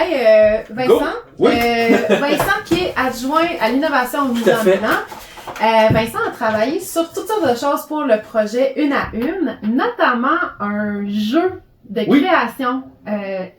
Hey, Vincent, Oui. Vincent qui est adjoint à l'innovation au musée ambulant. Vincent a travaillé sur toutes sortes de choses pour le projet Une à Une, notamment un jeu de création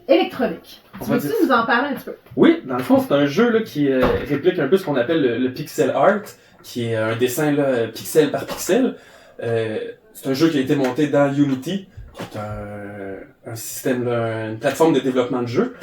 électronique. Tu veux-tu nous en parler un petit peu? Oui, dans le fond, c'est un jeu là, qui réplique un peu ce qu'on appelle le pixel art, qui est un dessin là, pixel par pixel. C'est un jeu qui a été monté dans Unity, qui est un système, là, une plateforme de développement de jeu.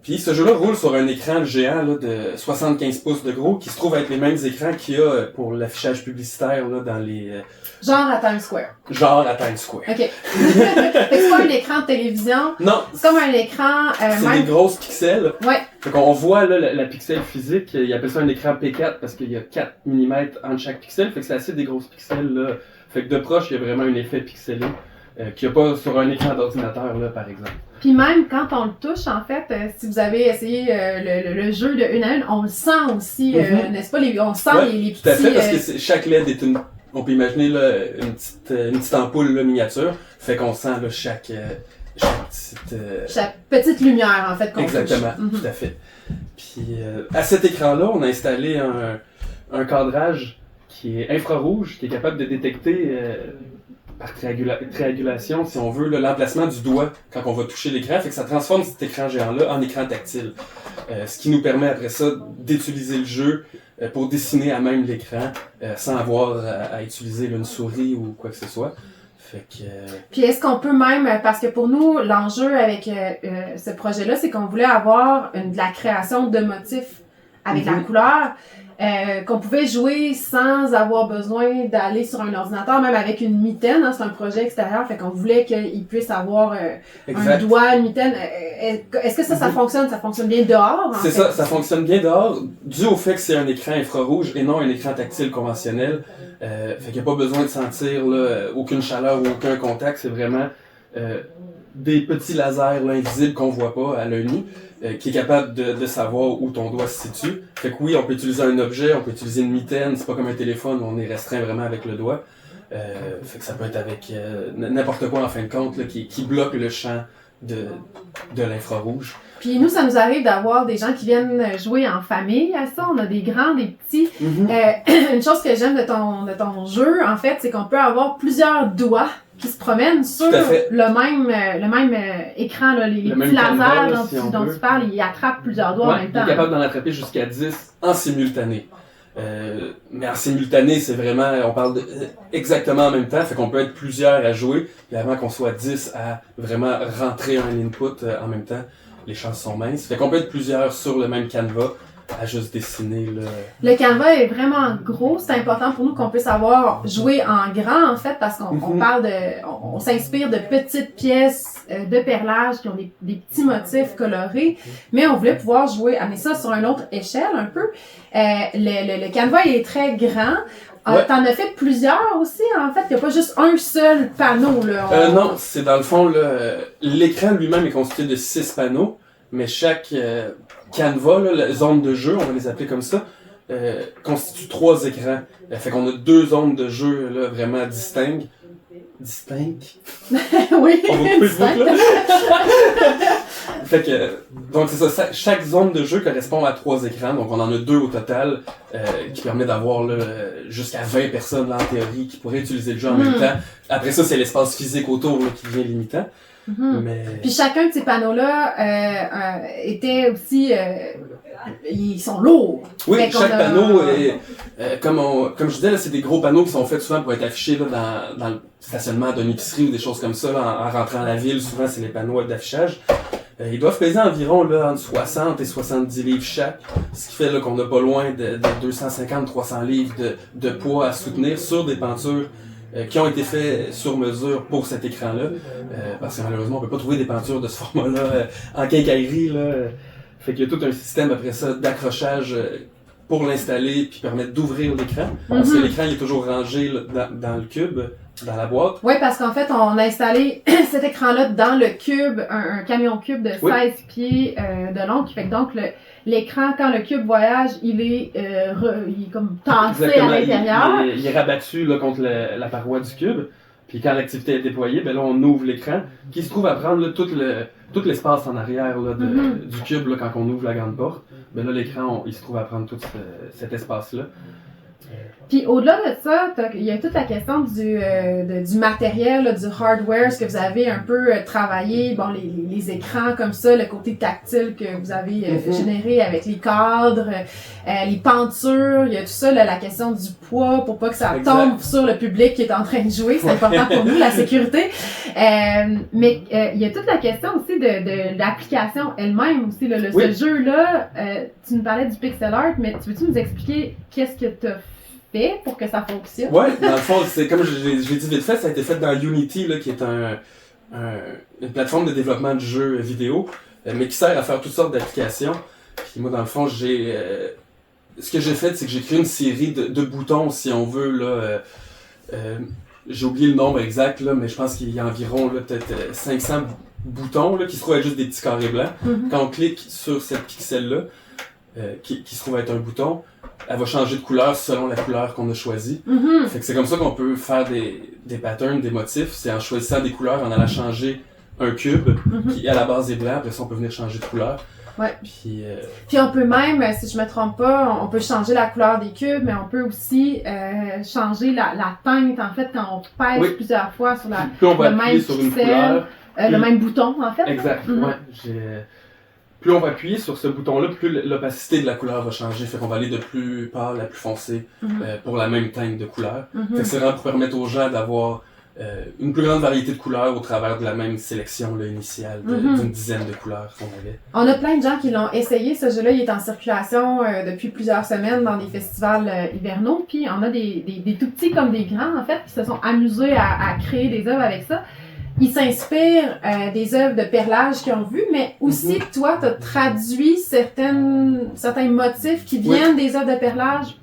Puis ce jeu-là roule sur un écran géant là, de 75 pouces de gros, qui se trouve être les mêmes écrans qu'il y a pour l'affichage publicitaire là, dans les... Genre à Times Square. Genre à Times Square. OK. C'est pas un écran de télévision. Non. C'est comme un écran... c'est même... des grosses pixels. Ouais. Fait qu'on voit là, la pixel physique, ils appellent ça un écran P4 parce qu'il y a 4 mm entre chaque pixel, fait que c'est assez des grosses pixels là. Fait que de proche, il y a vraiment un effet pixelé qu'il n'y a pas sur un écran d'ordinateur là, par exemple. Puis même quand on le touche, en fait, si vous avez essayé le jeu de Une à Une, on le sent aussi, n'est-ce pas? On sent les petits... Tout à fait, parce que chaque LED est une... On peut imaginer là, une petite ampoule là, miniature, fait qu'on sent là, chaque petite lumière, en fait, qu'on exactement, touche. Tout à fait. Puis à cet écran-là, on a installé un cadrage qui est infrarouge, qui est capable de détecter par triangulation, si on veut, l'emplacement du doigt quand on va toucher l'écran, fait que ça transforme cet écran géant-là en écran tactile. Ce qui nous permet après ça d'utiliser le jeu pour dessiner à même l'écran sans avoir à utiliser une souris ou quoi que ce soit. Fait que, Puis est-ce qu'on peut même, parce que pour nous, l'enjeu avec ce projet-là, c'est qu'on voulait avoir de la création de motifs avec la couleur, qu'on pouvait jouer sans avoir besoin d'aller sur un ordinateur, même avec une mitaine, hein, c'est un projet extérieur, fait qu'on voulait qu'il puisse avoir un doigt, une mitaine. Est-ce que ça fonctionne? Ça fonctionne bien dehors? C'est ça, ça fonctionne bien dehors, dû au fait que c'est un écran infrarouge et non un écran tactile conventionnel. Fait qu'il n'y a pas besoin de sentir là, aucune chaleur ou aucun contact, c'est vraiment des petits lasers là, invisibles qu'on voit pas à l'œil nu, qui est capable de savoir où ton doigt se situe. Fait que oui, on peut utiliser un objet, on peut utiliser une mitaine, c'est pas comme un téléphone où on est restreint vraiment avec le doigt. Fait que ça peut être avec n'importe quoi en fin de compte là, qui bloque le champ de l'infrarouge. Puis nous, ça nous arrive d'avoir des gens qui viennent jouer en famille à ça. On a des grands, des petits. Une chose que j'aime de ton jeu, en fait, c'est qu'on peut avoir plusieurs doigts qui se promènent sur le même écran, là, les petits lasers dont tu parles, ils attrapent plusieurs doigts en même temps. Il est capable d'en attraper jusqu'à 10 en simultané. Mais en simultané, c'est vraiment, on parle exactement en même temps, fait qu'on peut être plusieurs à jouer, puis avant qu'on soit 10 à vraiment rentrer un input en même temps, les chances sont minces. Fait qu'on peut être plusieurs sur le même canevas à juste dessiner le canevas est vraiment gros, c'est important pour nous qu'on puisse avoir joué en grand en fait, parce qu'on on s'inspire de petites pièces de perlage qui ont des petits motifs colorés, mais on voulait pouvoir amener ça sur une autre échelle un peu. Le canevas est très grand. T'en as fait plusieurs aussi, en fait. Il n'y a pas juste un seul panneau, là. Non, c'est dans le fond, l'écran lui-même est constitué de 6 panneaux, mais chaque canevas, la zone de jeu, on va les appeler comme ça, constitue 3 écrans. Fait qu'on a 2 zones de jeu là, vraiment distinctes. Oui, on va couper le bout, là. Fait que, donc c'est ça, chaque zone de jeu correspond à 3 écrans, donc on en a 2 au total, qui permet d'avoir jusqu'à 20 personnes là, en théorie qui pourraient utiliser le jeu en même temps. Après ça, c'est l'espace physique autour là, qui devient limitant. Mais... Puis chacun de ces panneaux-là était aussi... ils sont lourds. Oui, chaque panneau est... comme je disais, là, c'est des gros panneaux qui sont faits souvent pour être affichés là, dans le stationnement d'une épicerie ou des choses comme ça. Là, en rentrant à la ville, souvent, c'est les panneaux d'affichage. Ils doivent peser environ là, entre 60 et 70 livres chaque, ce qui fait là, qu'on n'a pas loin de 250-300 livres de poids à soutenir sur des peintures qui ont été faits sur mesure pour cet écran-là, parce que malheureusement, on peut pas trouver des peintures de ce format-là en quincaillerie. Là. Fait qu'il y a tout un système après ça d'accrochage pour l'installer puis permettre d'ouvrir l'écran. Parce que l'écran il est toujours rangé là, dans le cube, dans la boîte. Oui, parce qu'en fait, on a installé cet écran-là dans le cube, un camion cube de 16 pieds de long, qui fait que donc l'écran, quand le cube voyage, il est comme tassé à l'intérieur. Il est rabattu là, contre la paroi du cube. Puis quand l'activité est déployée, ben là, on ouvre l'écran, qui se trouve à prendre là, tout l'espace en arrière là, du cube là, quand on ouvre la grande porte. Ben là, l'écran, il se trouve à prendre tout cet espace-là. Puis au-delà de ça, il y a toute la question du matériel, là, du hardware, est-ce que vous avez un peu travaillé, bon, les écrans comme ça, le côté tactile que vous avez généré avec les cadres, les pentures, il y a tout ça, là, la question du poids pour pas que ça tombe sur le public qui est en train de jouer, c'est important pour nous, la sécurité. Mais il y a toute la question aussi de l'application elle-même aussi, là, ce jeu-là, tu nous parlais du pixel art, mais veux-tu nous expliquer qu'est-ce que tu as fait pour que ça fonctionne? Ouais, dans le fond, c'est comme je l'ai dit vite fait, ça a été fait dans Unity, là, qui est une plateforme de développement de jeux vidéo, mais qui sert à faire toutes sortes d'applications. Puis moi, dans le fond, ce que j'ai fait, c'est que j'ai créé une série de boutons, si on veut, là. J'ai oublié le nombre exact, là, mais je pense qu'il y a environ là, peut-être 500 boutons là, qui se trouvent être juste des petits carrés blancs. Quand on clique sur cette pixel-là, qui se trouve être un bouton, elle va changer de couleur selon la couleur qu'on a choisie. Fait que c'est comme ça qu'on peut faire des patterns, des motifs. C'est en choisissant des couleurs, en allant changer un cube qui à la base est blanc, après ça on peut venir changer de couleur. Ouais. Puis on peut même, si je me trompe pas, on peut changer la couleur des cubes, mais on peut aussi changer la teinte en fait quand on pèse plusieurs fois sur le même sur une pixel, couleur, le même bouton en fait. Exact. Plus on va appuyer sur ce bouton-là, plus l'opacité de la couleur va changer. Fait qu'on va aller de plus pâle à plus foncé pour la même teinte de couleur. Fait que c'est vraiment pour permettre aux gens d'avoir une plus grande variété de couleurs au travers de la même sélection là, initiale d'une dizaine de couleurs qu'on avait. On a plein de gens qui l'ont essayé. Ce jeu-là, il est en circulation depuis plusieurs semaines dans des festivals hivernaux. Puis on a des tout petits comme des grands, en fait, qui se sont amusés à créer des œuvres avec ça. Ils s'inspirent des œuvres de perlage qu'ils ont vues, mais aussi toi, tu as traduit certains motifs qui viennent des œuvres de perlage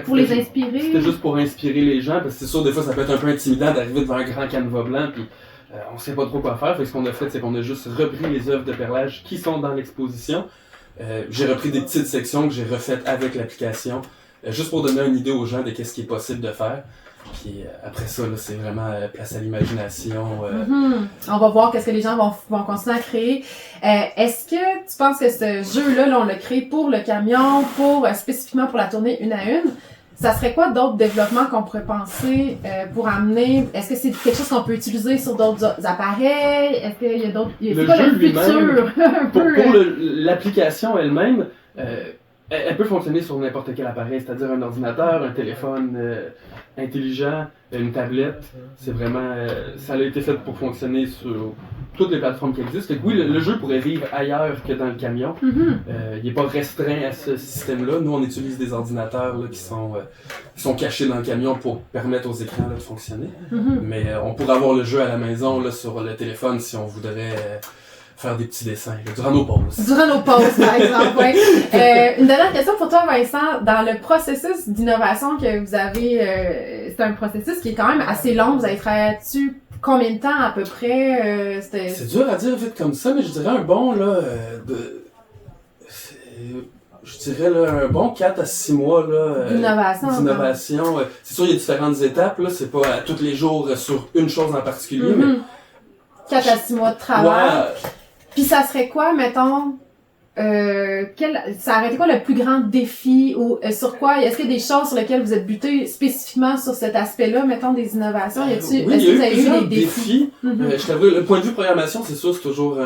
pour les inspirer. C'était juste pour inspirer les gens, parce que c'est sûr, des fois, ça peut être un peu intimidant d'arriver devant un grand canevas blanc, puis on sait pas trop quoi faire. Fait que ce qu'on a fait, c'est qu'on a juste repris les œuvres de perlage qui sont dans l'exposition. J'ai repris des petites sections que j'ai refaites avec l'application, juste pour donner une idée aux gens de qu'est-ce qui est possible de faire. Puis après ça, là, c'est vraiment place à l'imagination. On va voir qu'est-ce que les gens vont continuer à créer. Est-ce que tu penses que ce jeu-là, là, on l'a créé pour le camion, spécifiquement pour la tournée une à une? Ça serait quoi d'autres développements qu'on pourrait penser pour amener? Est-ce que c'est quelque chose qu'on peut utiliser sur d'autres appareils? Est-ce qu'il y a d'autres... Le jeu lui-même, pour l'application elle-même, elle peut fonctionner sur n'importe quel appareil, c'est-à-dire un ordinateur, un téléphone intelligent, une tablette. C'est vraiment... ça a été fait pour fonctionner sur toutes les plateformes qui existent. Fait que oui, le jeu pourrait vivre ailleurs que dans le camion. Il n'est pas restreint à ce système-là. Nous, on utilise des ordinateurs là, qui sont cachés dans le camion pour permettre aux écrans là, de fonctionner. Mais on pourrait avoir le jeu à la maison là, sur le téléphone si on voudrait... faire des petits dessins, là, durant nos pauses. Durant nos pauses, par exemple, oui. Une dernière question pour toi, Vincent. Dans le processus d'innovation que vous avez, c'est un processus qui est quand même assez long. Vous avez travaillé dessus combien de temps à peu près? C'est dur à dire vite comme ça, mais je dirais un bon, là, je dirais là, un bon 4 à 6 mois là, d'innovation. C'est sûr, il y a différentes étapes, là, c'est pas à tous les jours sur une chose en particulier, mais... 4 à 6 mois de travail. Puis ça serait quoi, mettons, ça aurait été quoi le plus grand défi ou sur quoi, est-ce qu'il y a des choses sur lesquelles vous êtes buté spécifiquement sur cet aspect-là, mettons des innovations, est-ce que vous avez eu des défis? Je t'avoue, le point de vue programmation, c'est sûr, c'est toujours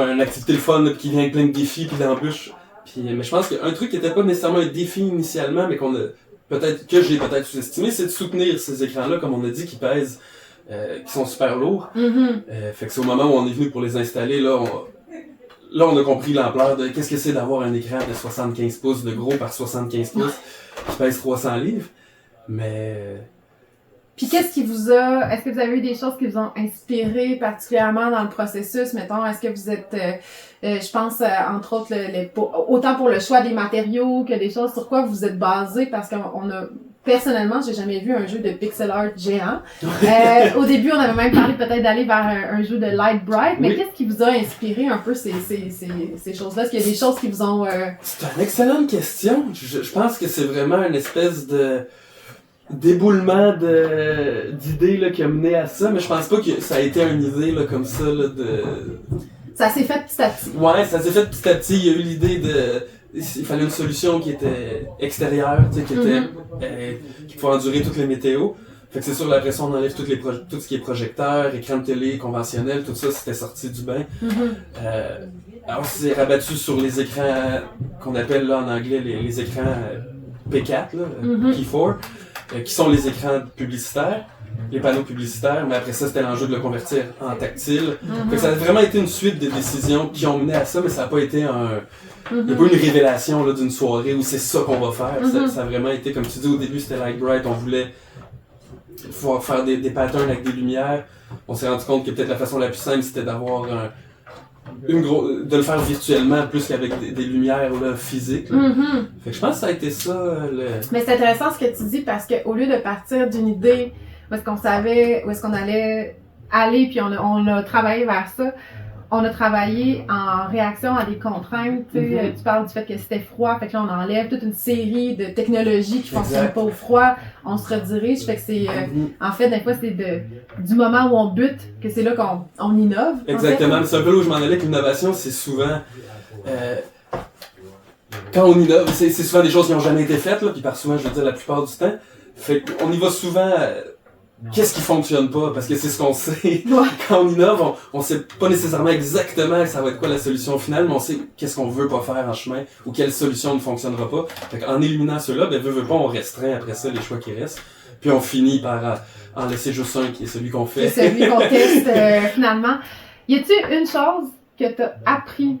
une activité le fun là, qui vient avec plein de défis puis d'embûches. Mais je pense qu'un truc qui était pas nécessairement un défi initialement, mais que j'ai peut-être sous-estimé, c'est de soutenir ces écrans-là, comme on a dit, qui pèsent. Qui sont super lourds. Fait que c'est au moment où on est venu pour les installer, là on a compris l'ampleur de qu'est-ce que c'est d'avoir un écran de 75 pouces de gros par 75 pouces qui pèse 300 livres. Mais... Puis est-ce que vous avez eu des choses qui vous ont inspiré particulièrement dans le processus, mettons, est-ce que vous êtes, je pense, entre autres, autant pour le choix des matériaux que des choses sur quoi vous êtes basé, parce qu'on a... Personnellement, j'ai jamais vu un jeu de pixel art géant. Au début, on avait même parlé peut-être d'aller vers un jeu de Light Bright, mais qu'est-ce qui vous a inspiré un peu ces choses-là? Est-ce qu'il y a des choses qui vous ont... C'est une excellente question. Je pense que c'est vraiment une espèce de... d'éboulement d'idées là, qui a mené à ça, mais je pense pas que ça a été une idée là, comme ça là, de... Ça s'est fait petit à petit. Ouais, ça s'est fait petit à petit. Il y a eu l'idée de... Il fallait une solution qui était extérieure, tu sais, qui pouvait endurer toutes les météos. Fait que c'est sûr, là, après ça, on enlève tout ce qui est projecteur, écran de télé conventionnel, tout ça, c'était sorti du bain. Alors, on s'est rabattu sur les écrans qu'on appelle là en anglais les écrans P4, là, P4, qui sont les écrans publicitaires, les panneaux publicitaires, mais après ça, c'était l'enjeu de le convertir en tactile. Fait que ça a vraiment été une suite de décisions qui ont mené à ça, mais ça n'a pas été il n'y a pas une révélation là, d'une soirée où c'est ça qu'on va faire. Ça a vraiment été, comme tu dis, au début, c'était Light Bright, on voulait pouvoir faire des patterns avec des lumières. On s'est rendu compte que peut-être la façon la plus simple, c'était d'avoir de le faire virtuellement plus qu'avec des lumières là, physiques. Là. Fait que je pense que ça a été ça. Mais c'est intéressant ce que tu dis parce qu'au lieu de partir d'une idée où est-ce qu'on savait où est-ce qu'on allait aller puis on a travaillé vers ça, on a travaillé en réaction à des contraintes. Tu parles du fait que c'était froid, fait que là on enlève toute une série de technologies qui fonctionnent pas au froid, on se redirige, fait que c'est en fait des fois c'est du moment où on bute que c'est là qu'on innove. Exactement, en fait. C'est un peu là où je m'en allais avec l'innovation, c'est souvent quand on innove, c'est souvent des choses qui n'ont jamais été faites, là, puis par souvent je veux dire la plupart du temps. Fait qu'on y va souvent qu'est-ce qui fonctionne pas? Parce que c'est ce qu'on sait. Quand on innove, on sait pas nécessairement exactement ça va être quoi la solution finale, mais on sait qu'est-ce qu'on veut pas faire en chemin ou quelle solution ne fonctionnera pas. Fait qu'en éliminant ceux-là, veut pas, on restreint après ça les choix qui restent. Puis on finit par en laisser juste un qui est celui qu'on fait. C'est celui qu'on teste finalement. Y a-t-il une chose que t'as appris,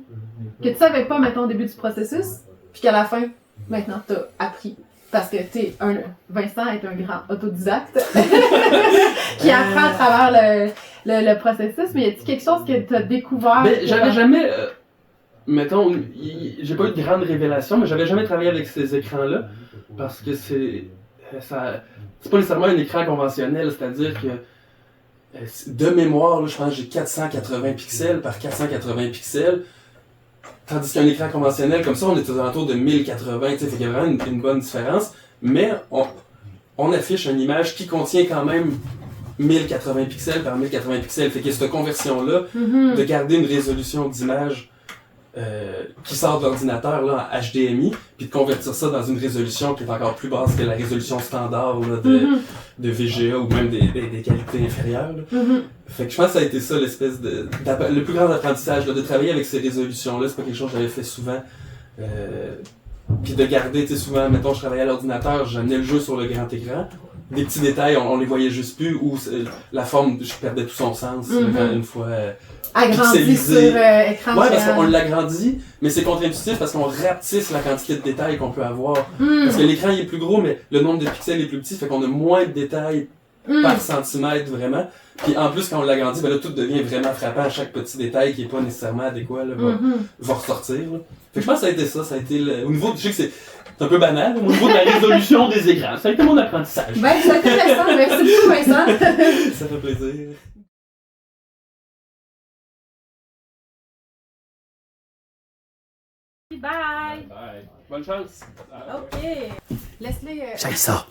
que tu savais pas, mettons, au début du processus, puis qu'à la fin, maintenant, t'as appris? Parce que, Vincent est un grand autodidacte qui apprend à travers le processus, mais y a-t-il quelque chose que tu as découvert? J'avais jamais, mettons, j'ai pas eu de grande révélation, mais j'avais jamais travaillé avec ces écrans-là, parce que c'est pas nécessairement un écran conventionnel, c'est-à-dire que, de mémoire, là, je pense que j'ai 480 pixels par 480 pixels, tandis qu'un écran conventionnel, comme ça, on est aux alentours de 1080, tu sais, fait qu'il y a vraiment une bonne différence. Mais on affiche une image qui contient quand même 1080 pixels par 1080 pixels. Fait qu'il y a cette conversion-là de garder une résolution d'image qui sort de l'ordinateur là, en HDMI, puis de convertir ça dans une résolution qui est encore plus basse que la résolution standard là, de VGA ou même des qualités inférieures. Fait que je pense que ça a été ça l'espèce le plus grand apprentissage, là, de travailler avec ces résolutions-là. C'est pas quelque chose que j'avais fait souvent. Puis de garder, tu sais, souvent, mettons, je travaillais à l'ordinateur, j'amenais le jeu sur le grand écran. Des petits détails, on les voyait juste plus, ou la forme, je perdais tout son sens une fois agrandi sur écran. Ouais, parce qu'on l'agrandit, mais c'est contre-intuitif parce qu'on rapetisse la quantité de détails qu'on peut avoir. Parce que l'écran il est plus gros, mais le nombre de pixels est plus petit, fait qu'on a moins de détails par centimètre vraiment. Puis en plus, quand on l'agrandit, là, tout devient vraiment frappant. Chaque petit détail qui est pas nécessairement adéquat là, va ressortir. Là. Fait que je pense que ça a été ça. Ça a été au niveau, je sais que c'est un peu banal, au niveau de la résolution des écrans. Ça a été mon apprentissage. C'est intéressant. Merci beaucoup, Vincent. Ça fait plaisir. Bye! Bye. Bonne chance! OK. Laisse-les... J'aille ça!